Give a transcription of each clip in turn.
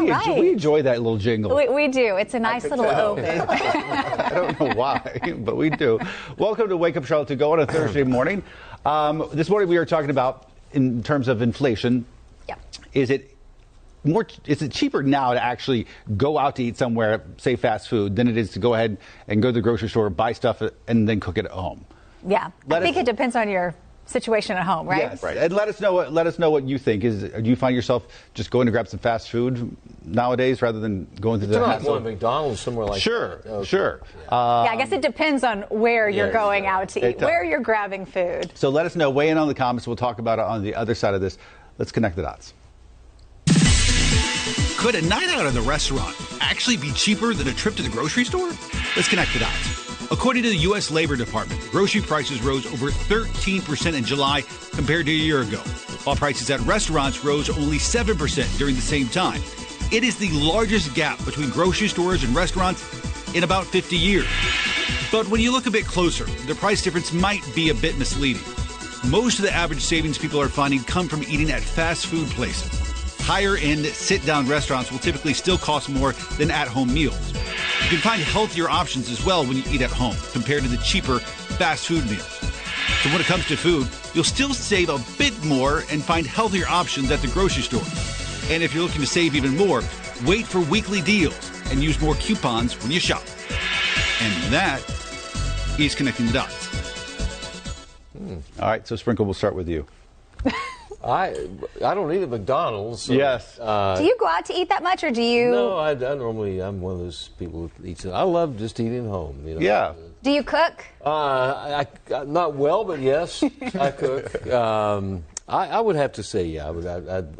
we enjoy that little jingle. We do. It's a nice little open. I don't know why, but we do. Welcome to Wake Up Charlotte to Go on a Thursday morning. This morning we are talking about, in terms of inflation, is it cheaper now to actually go out to eat somewhere, say fast food, than it is to go ahead and go to the grocery store, buy stuff, and then cook it at home? Yeah, I think it depends on your situation at home, right? Yes, right. And let us know what you think. Do you find yourself just going to grab some fast food nowadays rather than going to the going to McDonald's somewhere like that? Okay. Sure. Yeah, I guess it depends on where you're going out to eat, where you're grabbing food. So let us know. Weigh in on the comments. We'll talk about it on the other side of this. Let's connect the dots. Could a night out at the restaurant actually be cheaper than a trip to the grocery store? Let's connect the dots. According to the U.S. Labor Department, grocery prices rose over 13% in July compared to a year ago, while prices at restaurants rose only 7% during the same time. It is the largest gap between grocery stores and restaurants in about 50 years. But when you look a bit closer, the price difference might be a bit misleading. Most of the average savings people are finding come from eating at fast food places. Higher-end sit-down restaurants will typically still cost more than at-home meals. You can find healthier options as well when you eat at home compared to the cheaper fast food meals. So when it comes to food, you'll still save a bit more and find healthier options at the grocery store. And if you're looking to save even more, wait for weekly deals and use more coupons when you shop. And that is Connecting the Dots. All right, so Sprinkle, we'll start with you. I don't eat at McDonald's. So, yes. Do you go out to eat that much, or do you? No, I'm one of those people who eats. I love just eating home. You know? Yeah. Do you cook? I not well, but yes, I cook. I would have to say, yeah.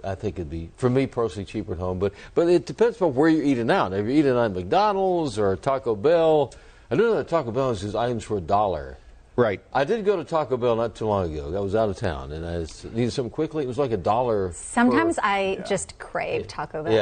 I think it'd be, for me personally, cheaper at home. But it depends on where you're eating out. If you're eating at McDonald's or Taco Bell, I know that Taco Bell is items for $1. Right. I did go to Taco Bell not too long ago. I was out of town, and I needed something quickly. It was like $1. Sometimes I just crave Taco Bell.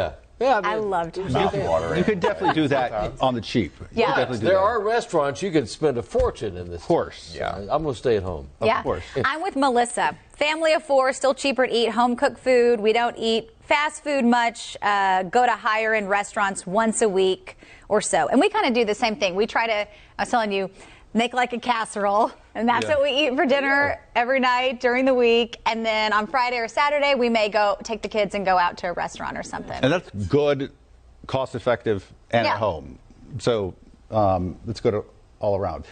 Yeah. I love Taco Bell. You could definitely do that on the cheap. Yeah. There are restaurants you can spend a fortune in this. Of course. Yeah. I'm going to stay at home. Of course. I'm with Melissa. Family of 4, still cheaper to eat home cooked food. We don't eat fast food much. Go to higher end restaurants once a week or so. And we kind of do the same thing. We try to, I was telling you, make like a casserole, and that's what we eat for dinner every night during the week. And then on Friday or Saturday, we may go take the kids and go out to a restaurant or something. And that's good, cost-effective, and at home. So let's go to all around.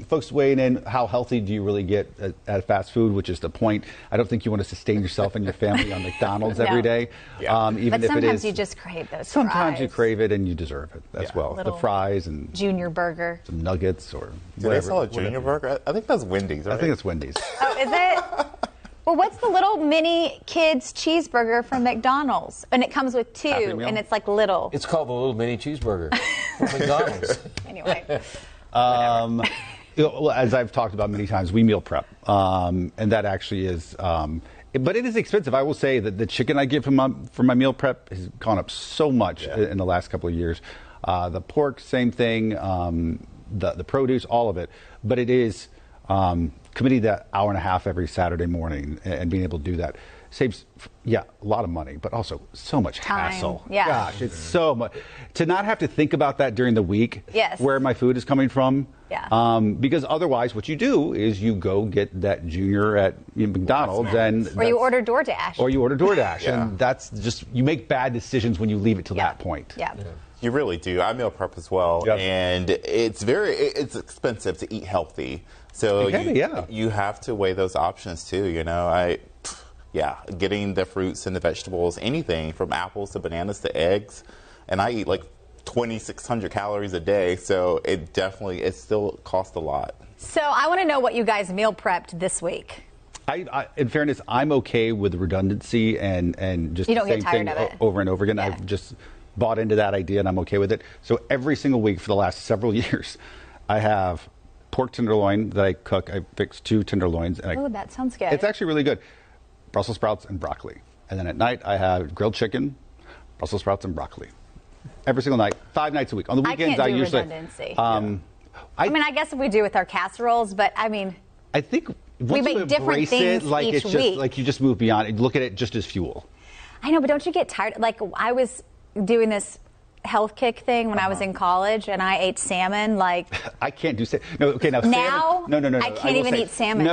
Folks weighing in, how healthy do you really get at fast food, which is the point. I don't think you want to sustain yourself and your family on McDonald's every day. Even but if sometimes it is, you just crave those sometimes fries. you crave it and you deserve it as well. The fries and junior burger. some nuggets or Do whatever. they sell a junior burger? I think that's Wendy's, right? I think it's Wendy's. Oh, is it? Well, what's the little mini kids cheeseburger from McDonald's? And it comes with 2, Happy Meal? and it's like little. It's called the little mini cheeseburger from McDonald's. Anyway. Well, as I've talked about many times, we meal prep, and that actually is, but it is expensive. I will say that the chicken I get for my meal prep has gone up so much in the last couple of years. The pork, same thing. The produce, all of it. But it is committing that hour and a half every Saturday morning and being able to do that saves, a lot of money, but also so much hassle. Yeah. Gosh, it's so much. To not have to think about that during the week, where my food is coming from. Yeah. Because otherwise, what you do is you go get that junior at McDonald's, or you order DoorDash. And that's just, you make bad decisions when you leave it to that point. Yeah. You really do. I meal prep as well, and it's expensive to eat healthy. So you have to weigh those options too. You know, getting the fruits and the vegetables, anything from apples to bananas to eggs, and I eat like 2,600 calories a day. So it still costs a lot. So I want to know what you guys meal prepped this week. In fairness, I'm okay with redundancy and just you the don't same get tired thing of it. over and over again. I've just bought into that idea and I'm okay with it. So every single week for the last several years, I have pork tenderloin that I cook. I fix 2 tenderloins. Oh, that sounds good. It's actually really good. Brussels sprouts and broccoli. And then at night, I have grilled chicken, Brussels sprouts, and broccoli. Every single night, 5 nights a week. On the weekends, I can't do usually. redundancy. I mean, I guess if we do with our casseroles, but I mean, I think once we make you different embrace things it, like each it's just week. like you just move beyond it. Look at it just as fuel. I know, but don't you get tired? Like, I was doing this health kick thing when I was in college, and I ate salmon. Like, I can't do salmon. No, okay, now salmon, no. I can't even eat salmon.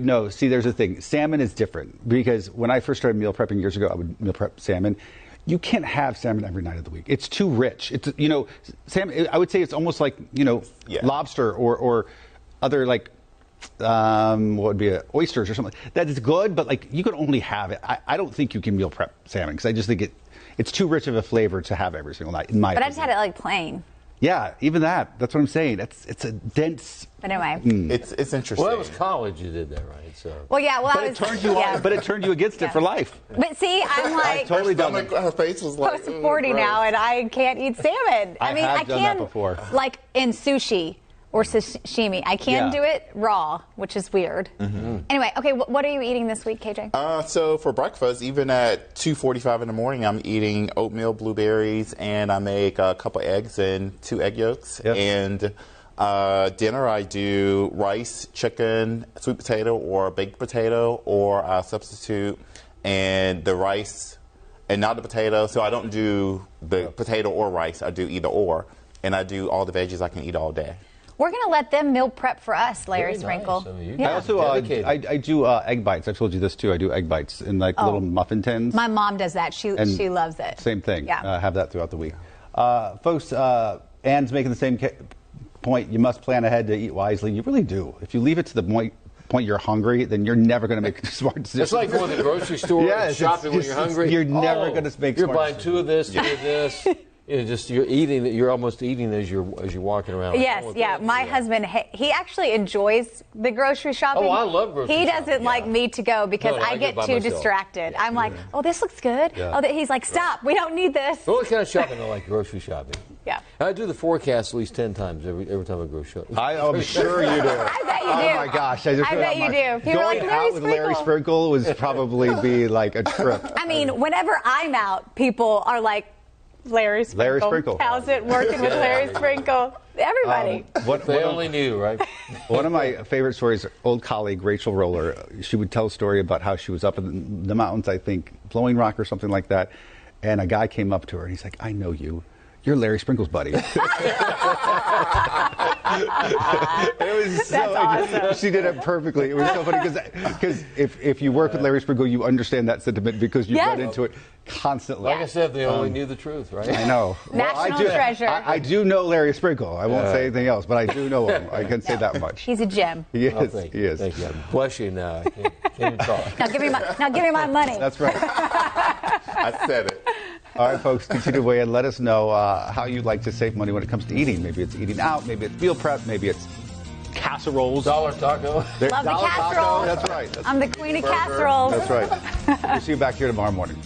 No. See, there's a thing. Salmon is different because when I first started meal prepping years ago, I would meal prep salmon. You can't have salmon every night of the week. It's too rich. It's salmon. I would say it's almost like lobster or other like. What would be oysters or something that is good, but like you can only have it. I don't think you can meal prep salmon because I just think it's too rich of a flavor to have every single night. In my opinion. I just had it like plain. Yeah, even that. That's what I'm saying. It's a dense. But anyway, it's interesting. Well, it was college you did that, right? So. Well, yeah. Well, but it turned you on. But it turned you against it for life. But see, I'm like totally done. Her face was like close to 40 now, and I can't eat salmon. I mean, I done can that before. Like in sushi or sashimi. I can do it raw, which is weird. Anyway, okay, what are you eating this week, KJ? So for breakfast, even at 2:45 in the morning, I'm eating oatmeal, blueberries, and I make a couple eggs and 2 egg yolks. Yep. And dinner, I do rice, chicken, sweet potato, or baked potato, or I substitute and the rice and not the potato. So I don't do the potato or rice. I do either or, and I do all the veggies I can eat all day. We're going to let them meal prep for us, Larry Very Sprinkle. nice. I mean, I also I do egg bites. I told you this too. I do egg bites in like little muffin tins. My mom does that. She loves it. Same thing. Yeah. Have that throughout the week. Folks, Ann's making the same point. You must plan ahead to eat wisely. You really do. If you leave it to the point you're hungry, then you're never going to make smart decisions. It's like going to the grocery store and shopping when you're hungry. You're never going to make You're smart buying decisions. 2 of this, 2 of this. You're eating. You're almost eating as you're walking around. Yes, yeah. My husband, he actually enjoys the grocery shopping. Oh, I love grocery shopping. He doesn't like me to go because I get too distracted. I'm like, oh, this looks good. Yeah. Oh, he's like, stop. We don't need this. The only kind of shopping I like grocery shopping. Yeah. I do the forecast at least 10 times every time I go shopping. I'm sure you do. I bet you do. Oh my gosh! I bet you do. People are like, going Larry out with Larry Sprinkle would probably be like a trip. I mean, whenever I'm out, people are like, Larry Sprinkle. Larry Sprinkle. How's it working with Larry Sprinkle? Everybody. What they only knew, right? One of my favorite stories, old colleague Rachel Roller, she would tell a story about how she was up in the mountains, I think, Blowing Rock or something like that, and a guy came up to her and he's like, I know you. You're Larry Sprinkle's buddy. It was so awesome. She did it perfectly. It was so funny because if you work with Larry Sprinkle, you understand that sentiment because you run into it constantly. Like I said, they only knew the truth, right? I know. National treasure. I do know Larry Sprinkle. I won't say anything else, but I do know him. I can say that much. He's a gem. He is. Oh, He is. Thank you. I'm blushing now. I can't even talk. Now give me my money. That's right. I said it. All right, folks, continue to weigh in. Let us know how you'd like to save money when it comes to eating. Maybe it's eating out. Maybe it's meal prep. Maybe it's casseroles. Dollar taco. Love the Dollar casserole. taco. That's right. I'm the queen of casseroles. That's right. We'll see you back here tomorrow morning.